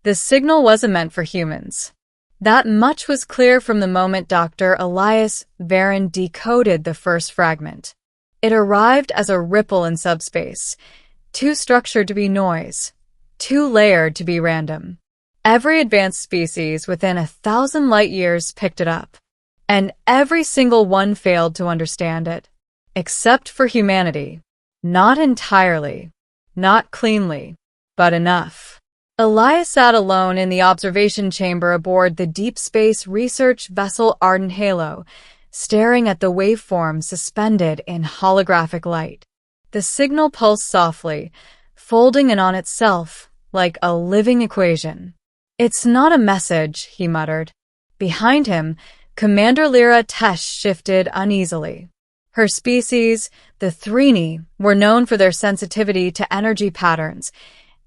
The signal wasn't meant for humans. That much was clear from the moment Dr. Elias Varon decoded the first fragment. It arrived as a ripple in subspace, too structured to be noise, too layered to be random. Every advanced species within 1,000 light-years picked it up, and every single one failed to understand it. Except for humanity. Not entirely, not cleanly, but enough. Elias sat alone in the observation chamber aboard the deep space research vessel Ardent Halo, staring at the waveform suspended in holographic light. The signal pulsed softly, folding in on itself like a living equation. "It's not a message," he muttered. Behind him, Commander Lyra Tesh shifted uneasily. Her species, the Thrini, were known for their sensitivity to energy patterns,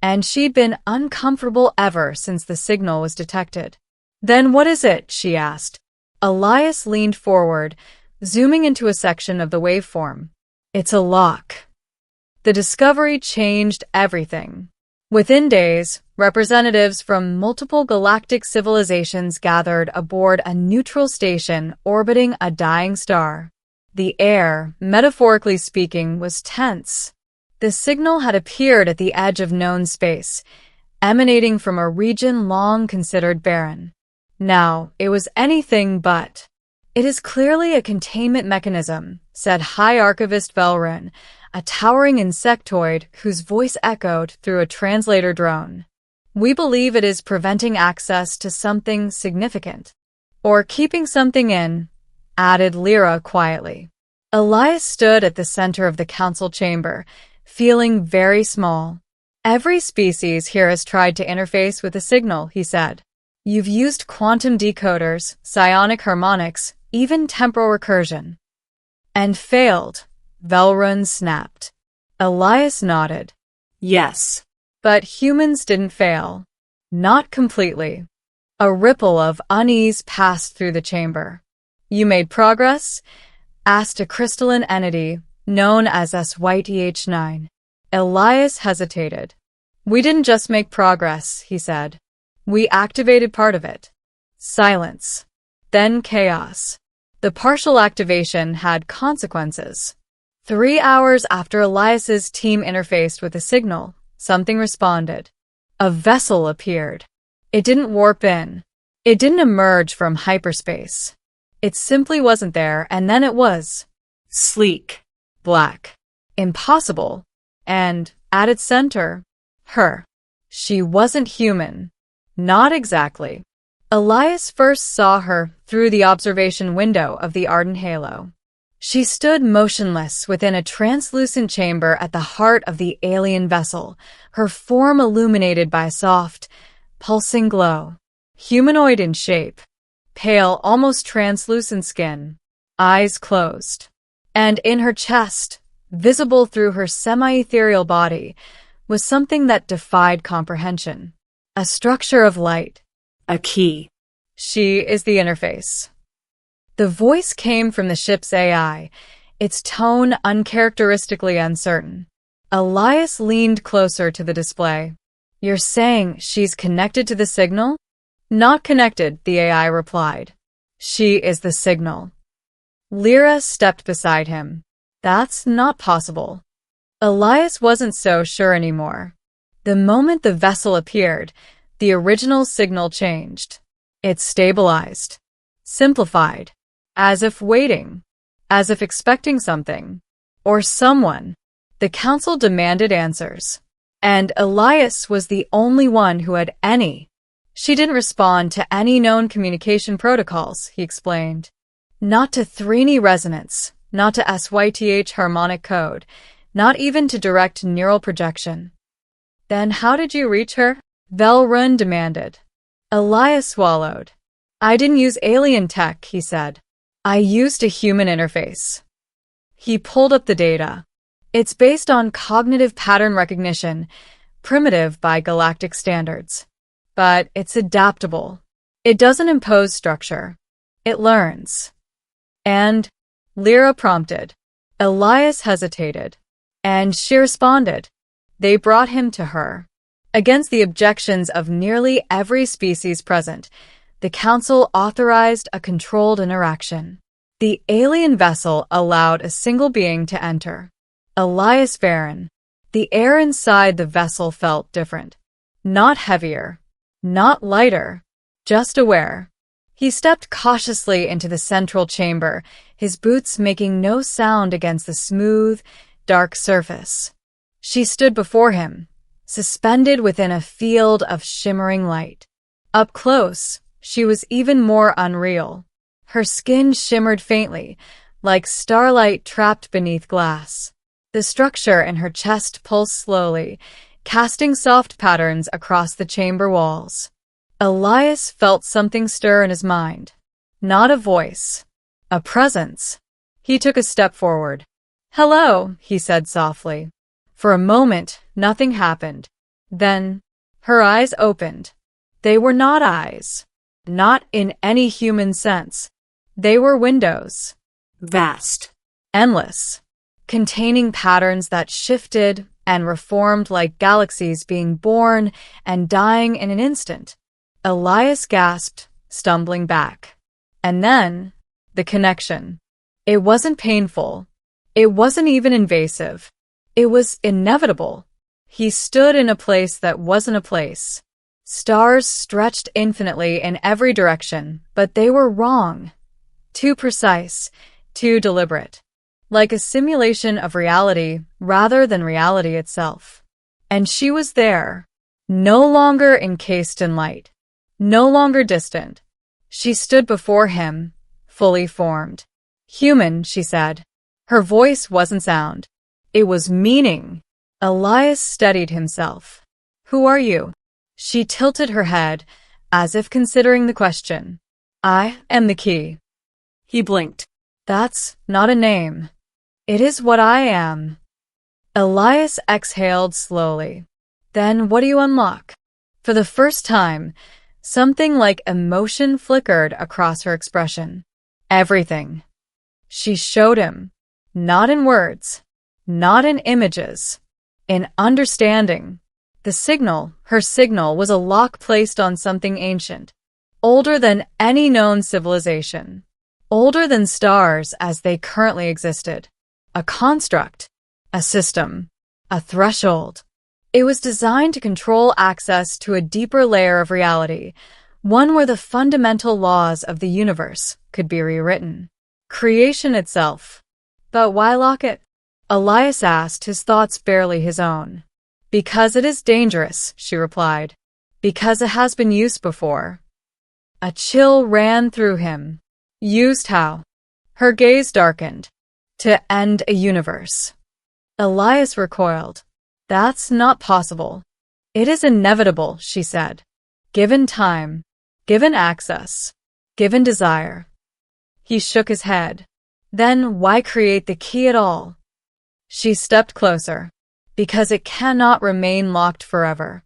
and she'd been uncomfortable ever since the signal was detected. "Then what is it?" she asked. Elias leaned forward, zooming into a section of the waveform. "It's a lock." The discovery changed everything. Within days, representatives from multiple galactic civilizations gathered aboard a neutral station orbiting a dying star. The air, metaphorically speaking, was tense. The signal had appeared at the edge of known space, emanating from a region long considered barren. Now, it was anything but. "It is clearly a containment mechanism," said High Archivist Velrun, a towering insectoid whose voice echoed through a translator drone. "We believe it is preventing access to something significant. Or keeping something in," added Lyra quietly. Elias stood at the center of the council chamber, feeling very small. "Every species here has tried to interface with the signal," he said. "You've used quantum decoders, psionic harmonics, even temporal recursion." "And failed," Velrun snapped. Elias nodded. "Yes. But humans didn't fail. Not completely." A ripple of unease passed through the chamber. "You made progress?" asked a crystalline entity known as SYTH9. Elias hesitated. "We didn't just make progress," he said. "We activated part of it." Silence. Then chaos. The partial activation had consequences. 3 hours after Elias's team interfaced with the signal, something responded. A vessel appeared. It didn't warp in. It didn't emerge from hyperspace. It simply wasn't there, and then it was. Sleek. Black. Impossible. And, at its center, her. She wasn't human. Not exactly. Elias first saw her through the observation window of the Ardent Halo. She stood motionless within a translucent chamber at the heart of the alien vessel, her form illuminated by a soft, pulsing glow. Humanoid in shape. Pale, almost translucent skin. Eyes closed. And in her chest, visible through her semi-ethereal body, was something that defied comprehension. A structure of light. A key. "She is the interface." The voice came from the ship's AI, its tone uncharacteristically uncertain. Elias leaned closer to the display. "You're saying she's connected to the signal?" "Not connected," the AI replied. "She is the signal." Lyra stepped beside him. "That's not possible." Elias wasn't so sure anymore. The moment the vessel appeared, the original signal changed. It stabilized. Simplified. As if waiting. As if expecting something. Or someone. The council demanded answers. And Elias was the only one who had any. "She didn't respond to any known communication protocols," he explained. "Not to Thrini resonance, not to SYTH harmonic code, not even to direct neural projection." "Then how did you reach her?" Velrun demanded. Elias swallowed. "I didn't use alien tech," he said. "I used a human interface." He pulled up the data. "It's based on cognitive pattern recognition, primitive by galactic standards. But it's adaptable. It doesn't impose structure. It learns." "And?" Lyra prompted. Elias hesitated. "And she responded. They brought him to her." Against the objections of nearly every species present, the Council authorized a controlled interaction. The alien vessel allowed a single being to enter. Elias Varen. The air inside the vessel felt different. Not heavier. Not lighter. Just aware. He stepped cautiously into the central chamber, his boots making no sound against the smooth, dark surface. She stood before him, suspended within a field of shimmering light. Up close, she was even more unreal. Her skin shimmered faintly, like starlight trapped beneath glass. The structure in her chest pulsed slowly, casting soft patterns across the chamber walls. Elias felt something stir in his mind. Not a voice. A presence. He took a step forward. "Hello," he said softly. For a moment, nothing happened. Then, her eyes opened. They were not eyes. Not in any human sense. They were windows. Vast. Endless. Containing patterns that shifted and reformed like galaxies being born and dying in an instant. Elias gasped, stumbling back. And then, the connection. It wasn't painful. It wasn't even invasive. It was inevitable. He stood in a place that wasn't a place. Stars stretched infinitely in every direction, but they were wrong. Too precise, too deliberate. Like a simulation of reality rather than reality itself. And she was there, no longer encased in light, no longer distant. She stood before him, fully formed. "Human," she said. Her voice wasn't sound. It was meaning. Elias steadied himself. "Who are you?" She tilted her head, as if considering the question. "I am the key." He blinked. "That's not a name. It is what I am." Elias exhaled slowly. "Then what do you unlock?" For the first time, something like emotion flickered across her expression. Everything. She showed him. Not in words. Not in images. In understanding. The signal, her signal, was a lock placed on something ancient. Older than any known civilization. Older than stars as they currently existed. A construct. A system. A threshold. It was designed to control access to a deeper layer of reality, one where the fundamental laws of the universe could be rewritten. Creation itself. But why lock it? Elias asked, his thoughts barely his own. "Because it is dangerous," she replied. "Because it has been used before." A chill ran through him. Used how? Her gaze darkened. To end a universe. Elias recoiled. "That's not possible." "It is inevitable," she said. "Given time, given access, given desire." He shook his head. "Then why create the key at all?" She stepped closer. "Because it cannot remain locked forever."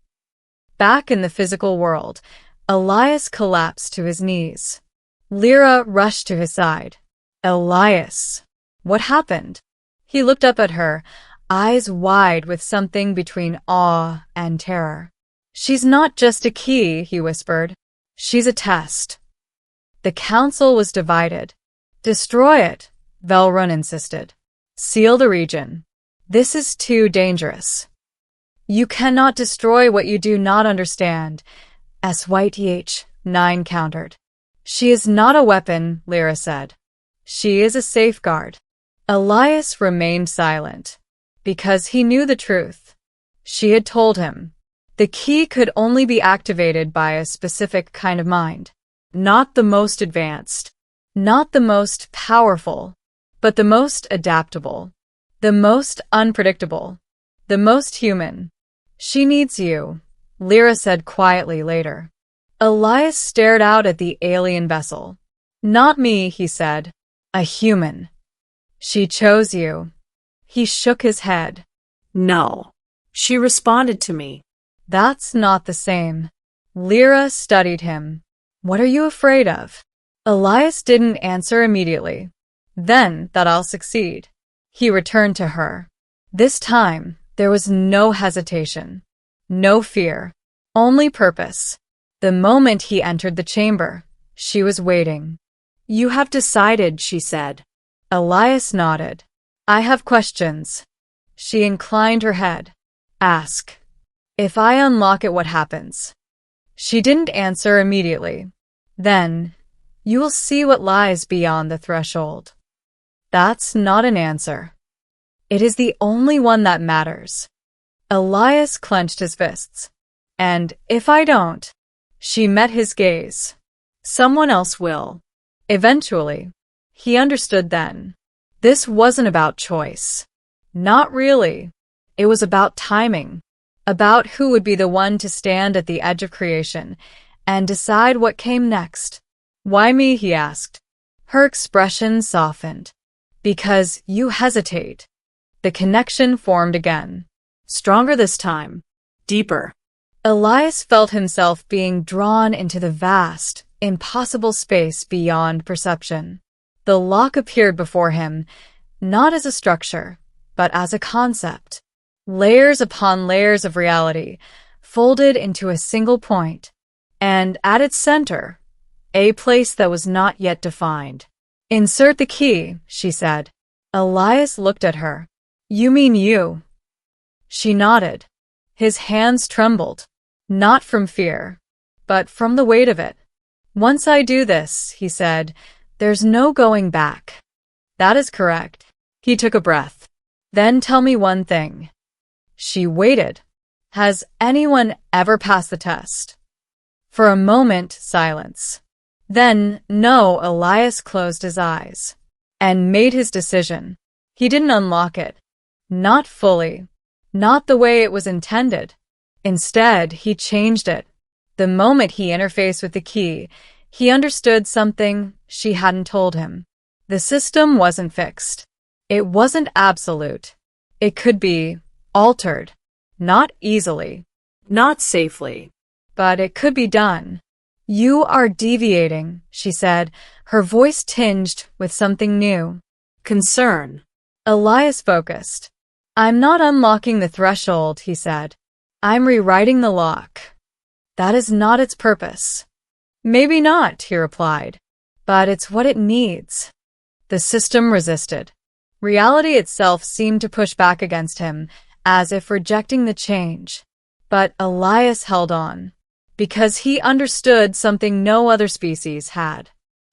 Back in the physical world, Elias collapsed to his knees. Lyra rushed to his side. "Elias, what happened?" He looked up at her, eyes wide with something between awe and terror. "She's not just a key," he whispered. "She's a test." The council was divided. "Destroy it," Velrun insisted. "Seal the region. This is too dangerous." "You cannot destroy what you do not understand," SYTH-9 countered. "She is not a weapon," Lyra said. "She is a safeguard." Elias remained silent. Because he knew the truth. She had told him. The key could only be activated by a specific kind of mind. Not the most advanced. Not the most powerful. But the most adaptable. The most unpredictable. The most human. "She needs you," Lyra said quietly later. Elias stared out at the alien vessel. "Not me," he said. "A human." "She chose you." He shook his head. "No. She responded to me." "That's not the same." Lyra studied him. "What are you afraid of?" Elias didn't answer immediately. "Then that I'll succeed." He returned to her. This time, there was no hesitation. No fear. Only purpose. The moment he entered the chamber, she was waiting. You have decided, she said. Elias nodded. I have questions. She inclined her head. Ask. If I unlock it, what happens? She didn't answer immediately. Then, you will see what lies beyond the threshold. That's not an answer. It is the only one that matters. Elias clenched his fists. And if I don't, she met his gaze. Someone else will. Eventually. He understood then. This wasn't about choice. Not really. It was about timing. About who would be the one to stand at the edge of creation and decide what came next. Why me? He asked. Her expression softened. Because you hesitate. The connection formed again. Stronger this time. Deeper. Elias felt himself being drawn into the vast, impossible space beyond perception. The lock appeared before him, not as a structure, but as a concept. Layers upon layers of reality, folded into a single point, and at its center, a place that was not yet defined. Insert the key, she said. Elias looked at her. You mean you? She nodded. His hands trembled, not from fear, but from the weight of it. Once I do this, he said, there's no going back. That is correct. He took a breath. Then tell me one thing. She waited. Has anyone ever passed the test? For a moment, silence. Then, no, Elias closed his eyes and made his decision. He didn't unlock it. Not fully. Not the way it was intended. Instead, he changed it. The moment he interfaced with the key, he understood something she hadn't told him. The system wasn't fixed. It wasn't absolute. It could be altered. Not easily. Not safely. But it could be done. You are deviating, she said, her voice tinged with something new. Concern. Elias focused. I'm not unlocking the threshold, he said. I'm rewriting the lock. That is not its purpose. Maybe not, he replied. But it's what it needs. The system resisted. Reality itself seemed to push back against him, as if rejecting the change. But Elias held on, because he understood something no other species had.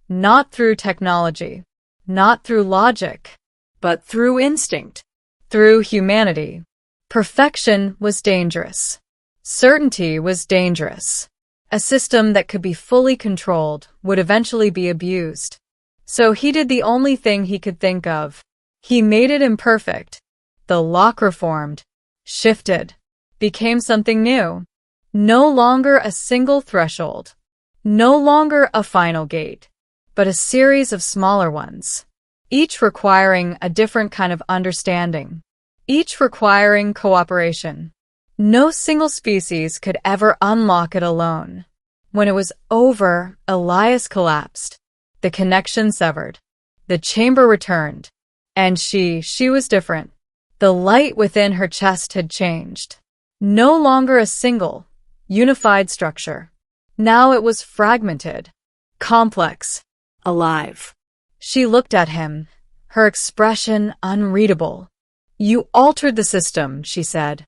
Not through technology, not through logic, but through instinct, through humanity. Perfection was dangerous. Certainty was dangerous. A system that could be fully controlled would eventually be abused. So he did the only thing he could think of. He made it imperfect. The lock reformed, shifted, became something new. No longer a single threshold. No longer a final gate, but a series of smaller ones, each requiring a different kind of understanding, each requiring cooperation. No single species could ever unlock it alone. When it was over, Elias collapsed. The connection severed. The chamber returned. And she was different. The light within her chest had changed. No longer a single, unified structure. Now it was fragmented, complex, alive. She looked at him, her expression unreadable. You altered the system, she said.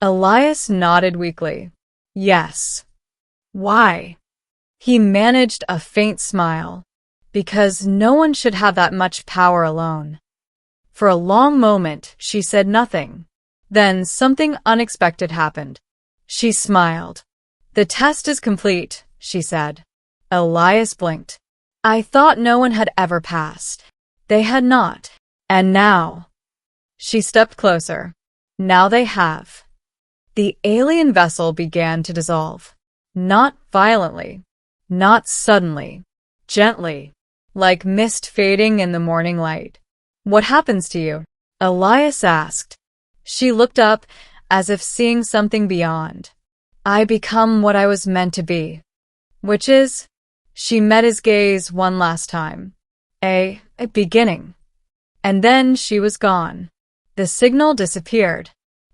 Elias nodded weakly. Yes. Why? He managed a faint smile. Because no one should have that much power alone. For a long moment, she said nothing. Then something unexpected happened. She smiled. The test is complete, she said. Elias blinked. I thought no one had ever passed. They had not. And now. She stepped closer. Now they have. The alien vessel began to dissolve. Not violently. Not suddenly. Gently. Like mist fading in the morning light. What happens to you? Elias asked. She looked up, as if seeing something beyond. I become what I was meant to be. Which is? She met his gaze one last time. A beginning. And then she was gone. The signal disappeared.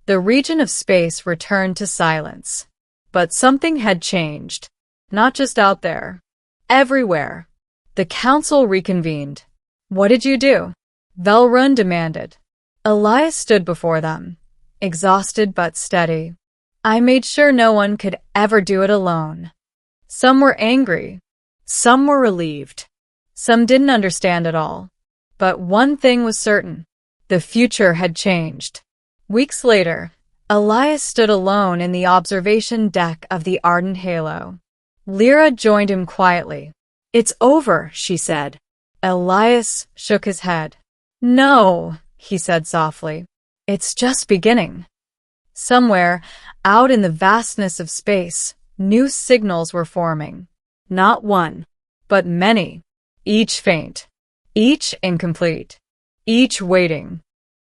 The region of space returned to silence. But something had changed. Not just out there. Everywhere. The council reconvened. What did you do? Velrun demanded. Elias stood before them, exhausted but steady. I made sure no one could ever do it alone. Some were angry. Some were relieved. Some didn't understand at all. But one thing was certain. The future had changed. Weeks later, Elias stood alone in the observation deck of the Ardent Halo. Lyra joined him quietly. It's over, she said. Elias shook his head. No, he said softly. It's just beginning. Somewhere, out in the vastness of space, new signals were forming. Not one, but many. Each faint. Each incomplete. Each waiting.